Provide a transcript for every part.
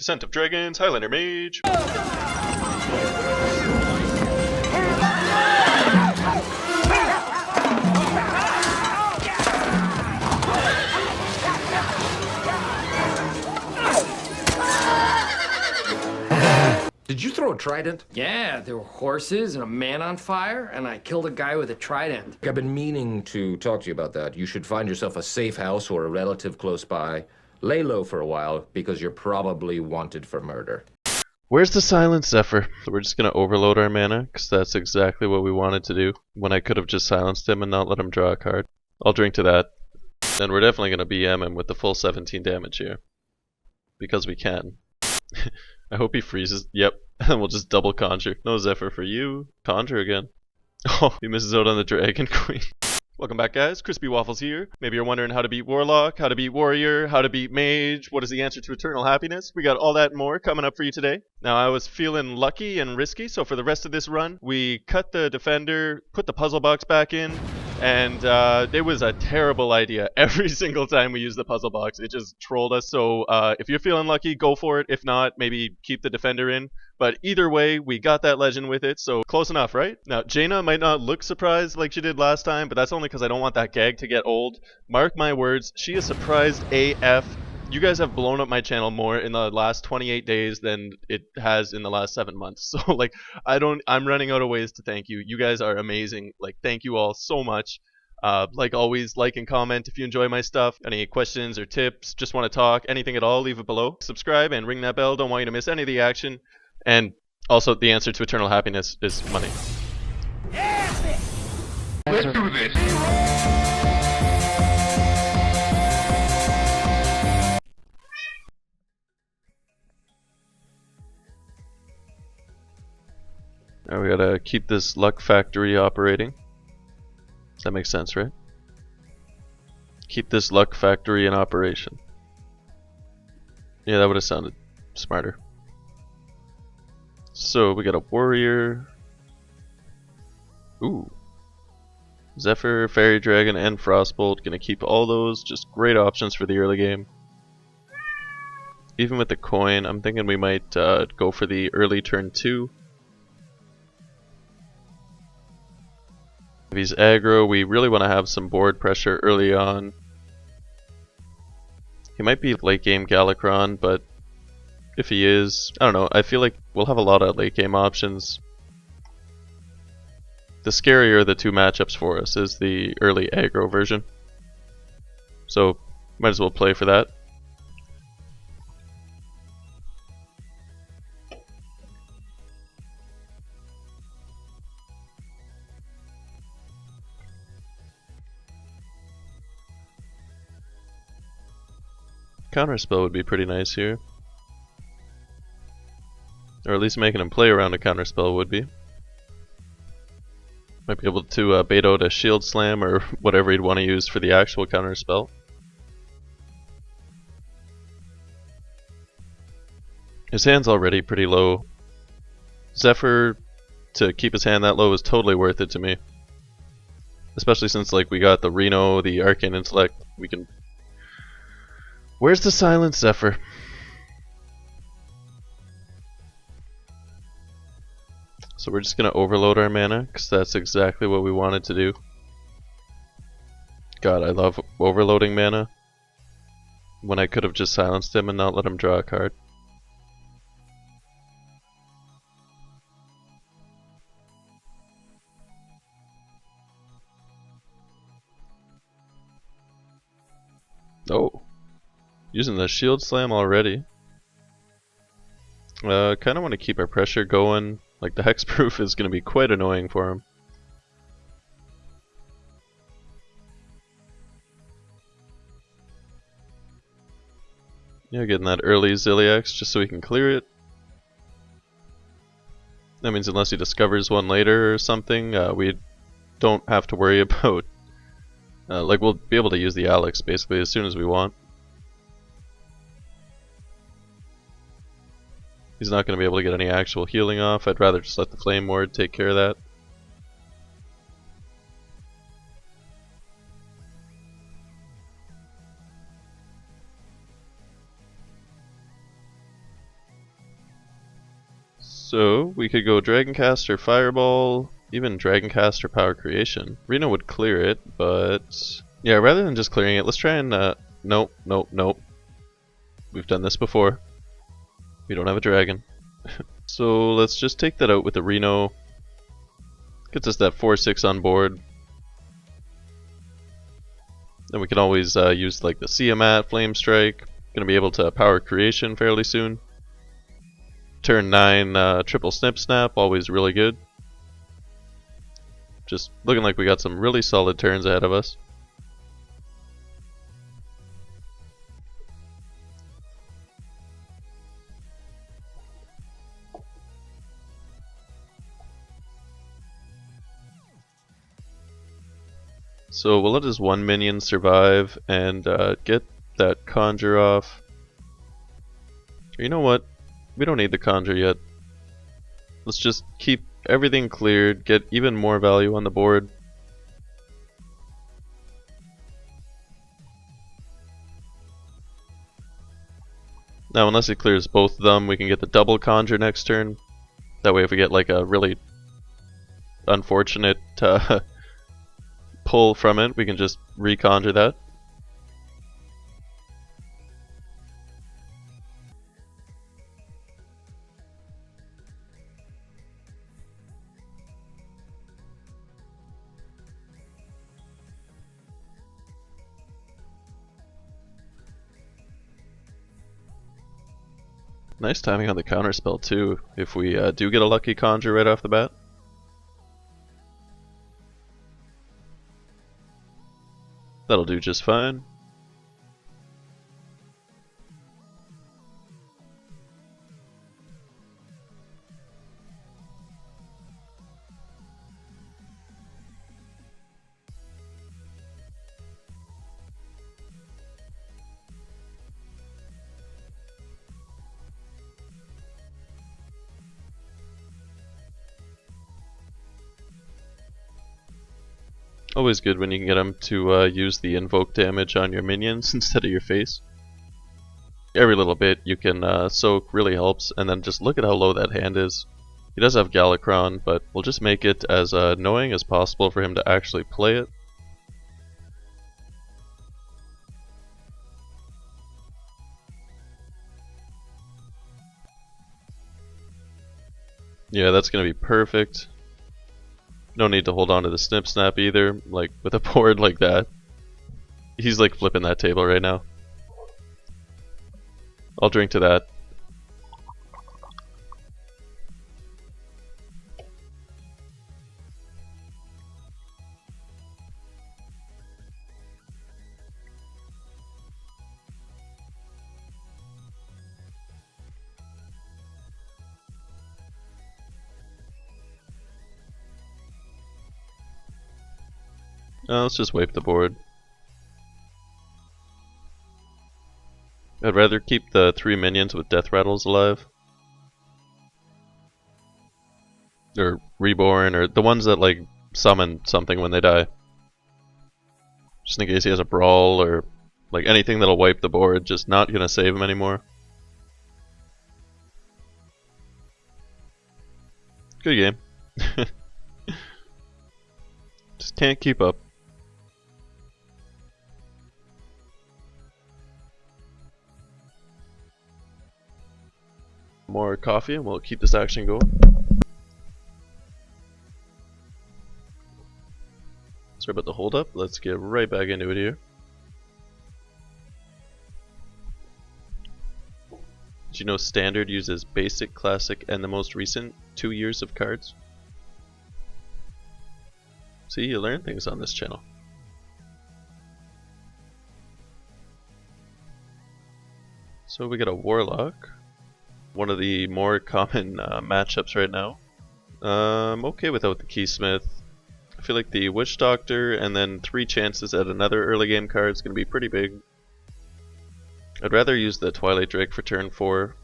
Descent of Dragons, Highlander Mage. Did you throw a trident? Yeah, there were horses and a man on fire, and I killed a guy with a trident. I've been meaning to talk to you about that. You should find yourself a safe house or a relative close by. Lay low for a while, because you're probably wanted for murder. Where's the silence, Zephyr? So we're just going to overload our mana, because that's exactly what we wanted to do, when I could have just silenced him and not let him draw a card. I'll drink to that. And we're definitely going to BM him with the full 17 damage here. Because we can. I hope he freezes. Yep. And we'll just double conjure. No Zephyr for you. Conjure again. Oh, he misses out on the Dragon Queen. Welcome back, guys. CrispyWaffles here. Maybe you're wondering how to beat Warlock, how to beat Warrior, how to beat Mage, what is the answer to Eternal Happiness? We got all that and more coming up for you today. Now, I was feeling lucky and risky, so for the rest of this run, we cut the Defender, put the puzzle box back in, and it was a terrible idea. Every single time we used the puzzle box, it just trolled us. So if you're feeling lucky, go for it. If not, maybe keep the Defender in. But either way, we got that legend with it, so close enough, right? Now, Jaina might not look surprised like she did last time, but that's only because I don't want that gag to get old. Mark my words, she is surprised AF. You guys have blown up my channel more in the last 28 days than it has in the last 7 months. So, like, I'm running out of ways to thank you. You guys are amazing. Like, thank you all so much. Like always, like and comment if you enjoy my stuff. Any questions or tips, just want to talk, anything at all, leave it below. Subscribe and ring that bell. Don't want you to miss any of the action. And also, the answer to eternal happiness is money. Let's do this. Now we gotta keep this luck factory operating. That makes sense, right? Keep this luck factory in operation. Yeah, that would have sounded smarter. So we got a warrior. Ooh. Zephyr, Fairy Dragon, and Frostbolt. Gonna keep all those. Just great options for the early game. Even with the coin, I'm thinking we might go for the early turn 2. If he's aggro, we really want to have some board pressure early on. He might be late game Galakron, but if he is, I don't know, I feel like we'll have a lot of late game options. The scarier the two matchups for us is the early aggro version. So, might as well play for that. Counterspell would be pretty nice here. Or at least making him play around a counterspell would be. Might be able to bait out a shield slam or whatever he'd want to use for the actual counterspell. His hand's already pretty low. Zephyr, to keep his hand that low, is totally worth it to me. Especially since like we got the Reno, the Arcane Intellect, we can... Where's the silence, Zephyr? So we're just going to overload our mana, because that's exactly what we wanted to do. God, I love overloading mana. When I could have just silenced him and not let him draw a card. Oh. Using the shield slam already. Kind of want to keep our pressure going. Like the hexproof is going to be quite annoying for him. Yeah, getting that early Ziliax just so he can clear it. That means unless he discovers one later or something, we don't have to worry about... like we'll be able to use the Alex basically as soon as we want. He's not going to be able to get any actual healing off. I'd rather just let the Flame Ward take care of that. So we could go Dragoncaster, Fireball, even Dragoncaster Power Creation. Reno would clear it, but yeah, rather than just clearing it, let's try and nope, nope, nope. We've done this before. We don't have a dragon. So let's just take that out with the Reno. Gets us that 4/6 on board. Then we can always use like the CMAT, Flame Strike. Gonna be able to Power Creation fairly soon. Turn 9 triple Snip Snap, always really good. Just looking like we got some really solid turns ahead of us. So we'll let his one minion survive and get that Conjure off. You know what? We don't need the Conjure yet. Let's just keep everything cleared, get even more value on the board. Now unless he clears both of them, we can get the double Conjure next turn. That way if we get like a really unfortunate pull from it, we can just re-conjure that. Nice timing on the counterspell too, if we do get a lucky conjure right off the bat. That'll do just fine. Always good when you can get them to use the invoke damage on your minions instead of your face. Every little bit you can soak really helps, and then just look at how low that hand is. He does have Galakron, but we'll just make it as annoying as possible for him to actually play it. Yeah, that's gonna be perfect. No need to hold on to the Snip Snap either, like with a board like that. He's like flipping that table right now. I'll drink to that. Let's just wipe the board. I'd rather keep the 3 minions with death rattles alive. Or reborn, or the ones that like summon something when they die. Just in case he has a brawl or like anything that'll wipe the board, just not gonna save him anymore. Good game. Just can't keep up. More coffee and we'll keep this action going. Sorry about the hold up. Let's get right back into it here. Did you know Standard uses Basic, Classic, and the most recent 2 years of cards? See, you learn things on this channel. So we got a Warlock. One of the more common matchups right now. Okay without the Keysmith. I feel like the Witch Doctor and then 3 chances at another early game card is going to be pretty big. I'd rather use the Twilight Drake for turn 4.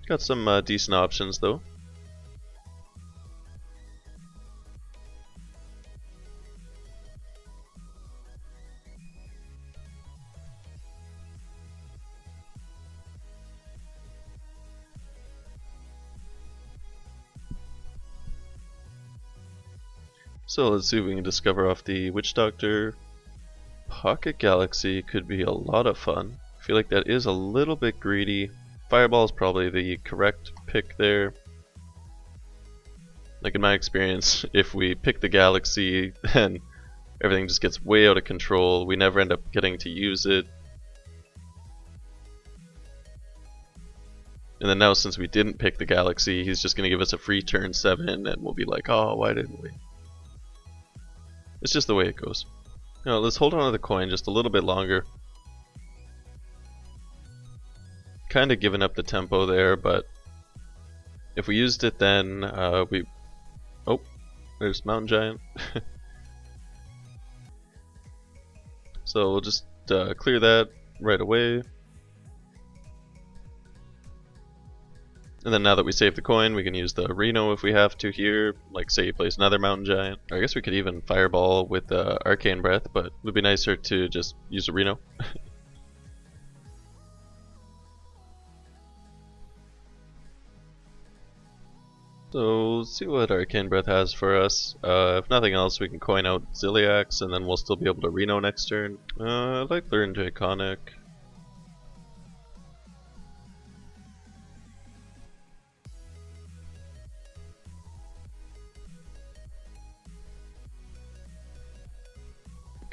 Got some decent options though. So let's see if we can discover off the Witch Doctor. Pocket Galaxy could be a lot of fun. I feel like that is a little bit greedy. Fireball is probably the correct pick there. Like in my experience, if we pick the Galaxy, then everything just gets way out of control. We never end up getting to use it. And then now, since we didn't pick the Galaxy, he's just going to give us a free turn 7, and we'll be like, oh, why didn't we? It's just the way it goes. Now, let's hold on to the coin just a little bit longer. Kind of giving up the tempo there, but if we used it then, we... Oh, there's Mountain Giant. So we'll just clear that right away. And then now that we saved the coin, we can use the Reno if we have to here. Like say he plays another Mountain Giant. Or I guess we could even Fireball with Arcane Breath, but it would be nicer to just use a Reno. So let's see what Arcane Breath has for us. If nothing else, we can coin out Ziliax, and then we'll still be able to Reno next turn. I like Learn Draconic.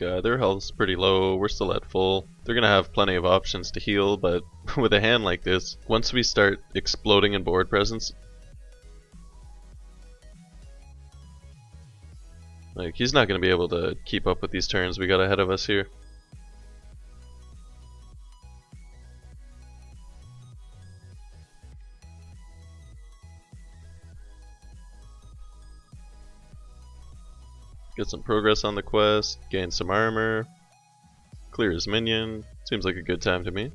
Their health's pretty low, we're still at full. They're gonna have plenty of options to heal, but with a hand like this, once we start exploding in board presence, like, he's not gonna be able to keep up with these turns we got ahead of us here. Get some progress on the quest, gain some armor, clear his minion. Seems like a good time to me.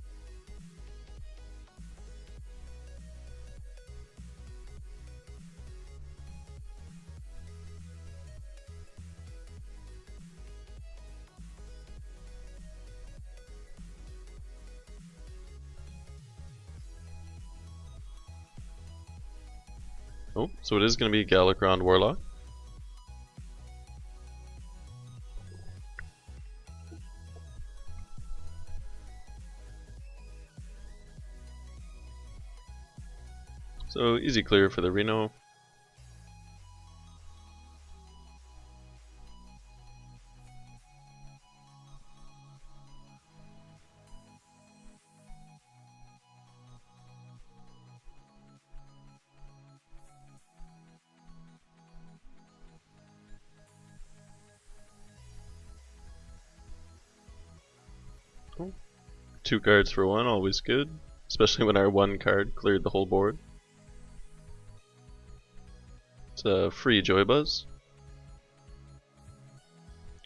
Oh, so it is going to be Galakrond Warlock. So easy clear for the Reno. Oh. 2 cards for 1, always good. Especially when our 1 card cleared the whole board. It's a free Joy Buzz.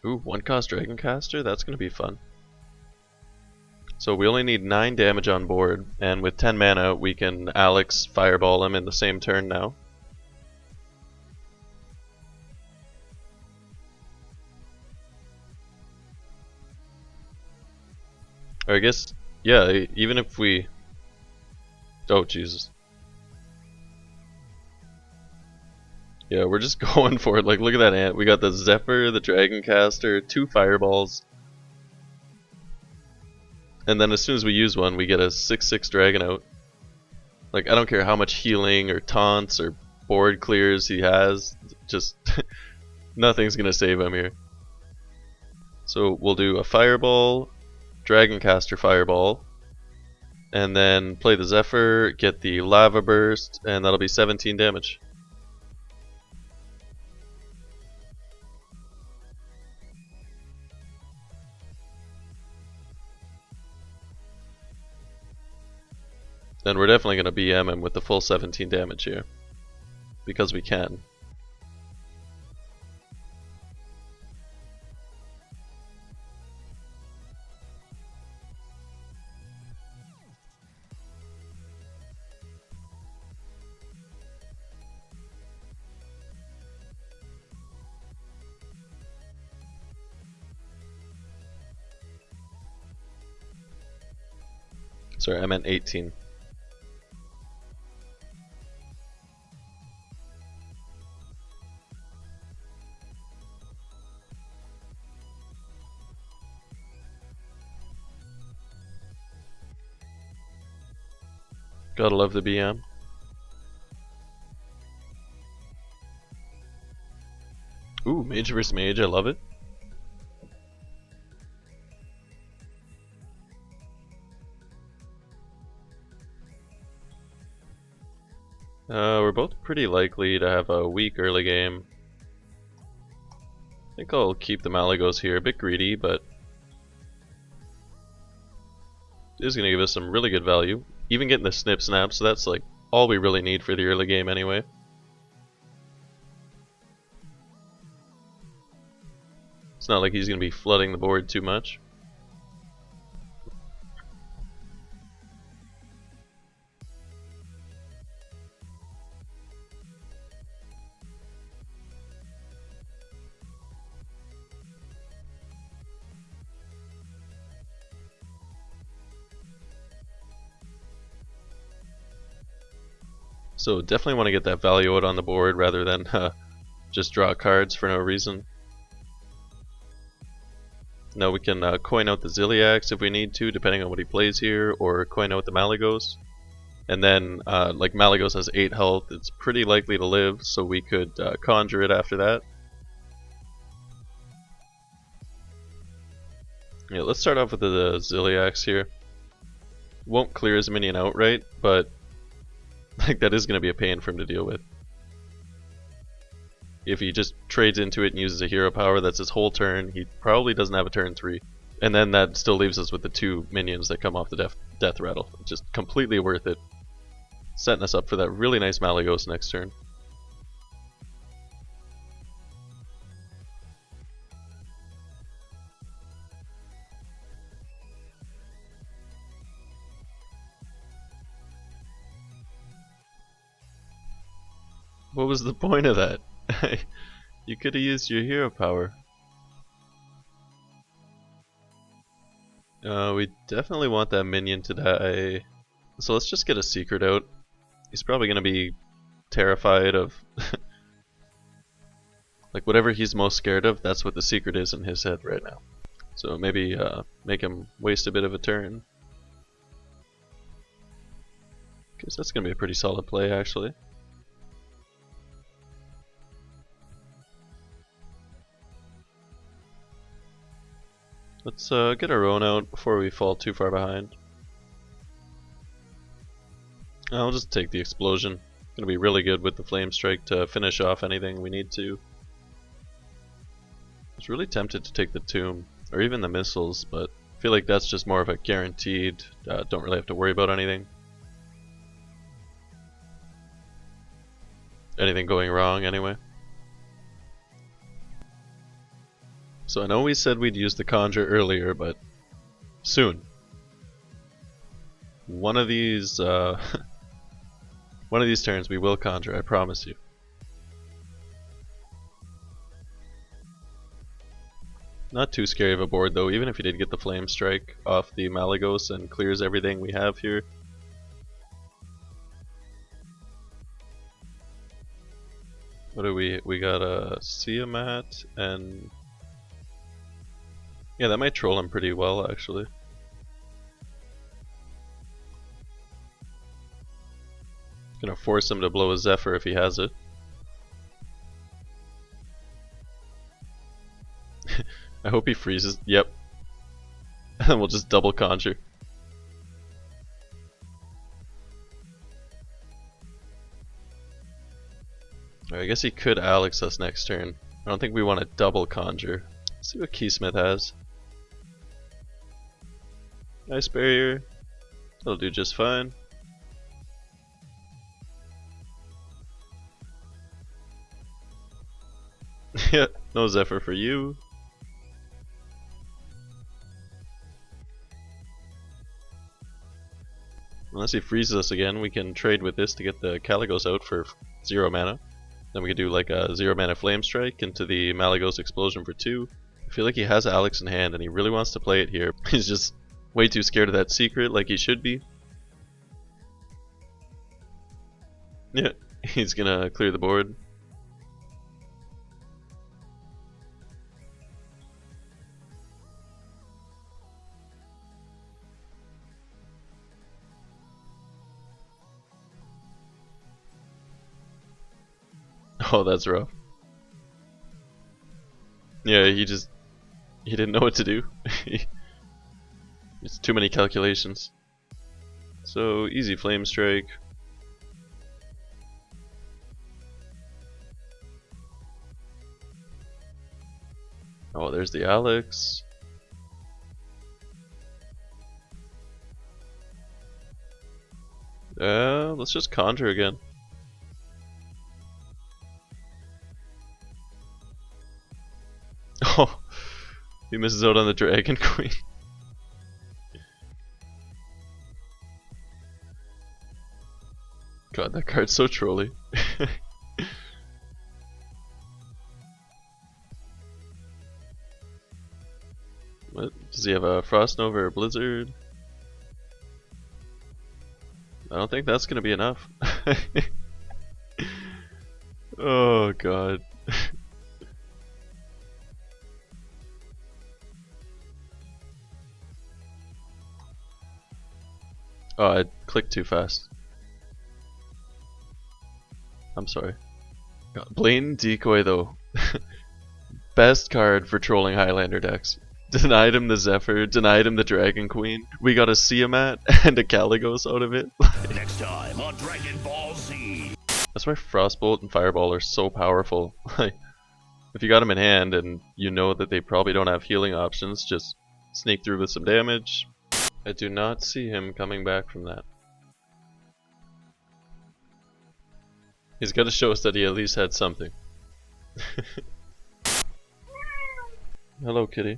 Ooh, 1-cost Dragoncaster? That's gonna be fun. So we only need 9 damage on board, and with 10 mana we can Alex Fireball him in the same turn now. Or I guess, yeah, even if we... Oh, Jesus. Yeah, we're just going for it. Like, look at that ant. We got the Zephyr, the Dragoncaster, 2 Fireballs. And then as soon as we use one, we get a 6/6 Dragon out. Like, I don't care how much healing or taunts or board clears he has. Just, nothing's gonna save him here. So we'll do a Fireball, Dragoncaster Fireball, and then play the Zephyr, get the Lava Burst, and that'll be 17 damage. Then we're definitely going to BM him with the full 17 damage here. Because we can. Sorry, I meant 18. Gotta love the BM. Ooh, Mage vs Mage, I love it. We're both pretty likely to have a weak early game. I think I'll keep the Malagos here, a bit greedy, but it is going to give us some really good value. Even getting the Snip Snap, so that's like all we really need for the early game anyway. It's not like he's going to be flooding the board too much. So definitely want to get that value out on the board rather than just draw cards for no reason. Now we can coin out the Ziliax if we need to, depending on what he plays here, or coin out the Malagos. And then, like Malagos has 8 health, it's pretty likely to live, so we could conjure it after that. Yeah, let's start off with the Ziliax here. Won't clear his minion outright, but like that is going to be a pain for him to deal with. If he just trades into it and uses a hero power, that's his whole turn. He probably doesn't have a turn 3. And then that still leaves us with the 2 minions that come off the death rattle. Just completely worth it. Setting us up for that really nice Malagos next turn. What was the point of that? You could have used your hero power. We definitely want that minion to die. So let's just get a secret out. He's probably going to be terrified of like whatever he's most scared of, that's what the secret is in his head right now. So maybe make him waste a bit of a turn. Guess that's going to be a pretty solid play actually. Let's get our own out before we fall too far behind. I'll just take the explosion. Gonna be really good with the flame strike to finish off anything we need to. I was really tempted to take the tomb or even the missiles, but I feel like that's just more of a guaranteed. Don't really have to worry about anything going wrong anyway. So I know we said we'd use the conjure earlier, but soon. One of these one of these turns we will conjure, I promise you. Not too scary of a board though, even if he did get the flame strike off the Malagos and clears everything we have here. What do we got a Siamat and yeah, that might troll him pretty well actually. Gonna force him to blow a Zephyr if he has it. I hope he freezes. Yep. And we'll just double conjure. I guess he could Alex us next turn. I don't think we want to double conjure. Let's see what Keysmith has. Nice barrier. That'll do just fine. Yeah, no Zephyr for you. Unless he freezes us again, we can trade with this to get the Caligos out for 0 mana. Then we could do like a 0 mana Flame Strike into the Malagos Explosion for 2. I feel like he has Alex in hand and he really wants to play it here. He's just way too scared of that secret like he should be. Yeah, he's gonna clear the board. Oh, that's rough. Yeah, he didn't know what to do. It's too many calculations. So, easy Flame Strike. Oh, there's the Alex. Let's just conjure again. Oh, he misses out on the Dragon Queen. God, that card's so trolly. What? Does he have a Frost Nova or Blizzard? I don't think that's gonna be enough. Oh god. Oh, I clicked too fast. I'm sorry. God, blatant decoy though. Best card for trolling Highlander decks. Denied him the Zephyr, denied him the Dragon Queen. We got a Tiamat and a Caligos out of it. Next time on Dragon Ball Z. That's why Frostbolt and Fireball are so powerful. Like, if you got them in hand and you know that they probably don't have healing options, just sneak through with some damage. I do not see him coming back from that. He's got to show us that he at least had something. Hello, kitty.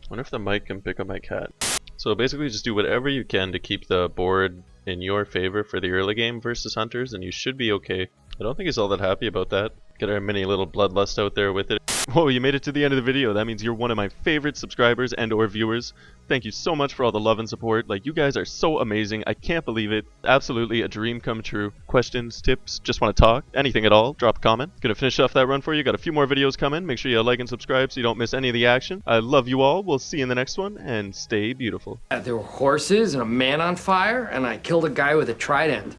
Wonder if the mic can pick up my cat. So basically just do whatever you can to keep the board in your favor for the early game versus hunters and you should be okay. I don't think he's all that happy about that. Get our mini little bloodlust out there with it. Whoa, you made it to the end of the video. That means you're one of my favorite subscribers and or viewers. Thank you so much for all the love and support. Like, you guys are so amazing. I can't believe it. Absolutely a dream come true. Questions, tips, just want to talk, anything at all, drop a comment. Gonna finish off that run for you. Got a few more videos coming. Make sure you like and subscribe so you don't miss any of the action. I love you all. We'll see you in the next one and stay beautiful. There were horses and a man on fire, and I killed a guy with a trident.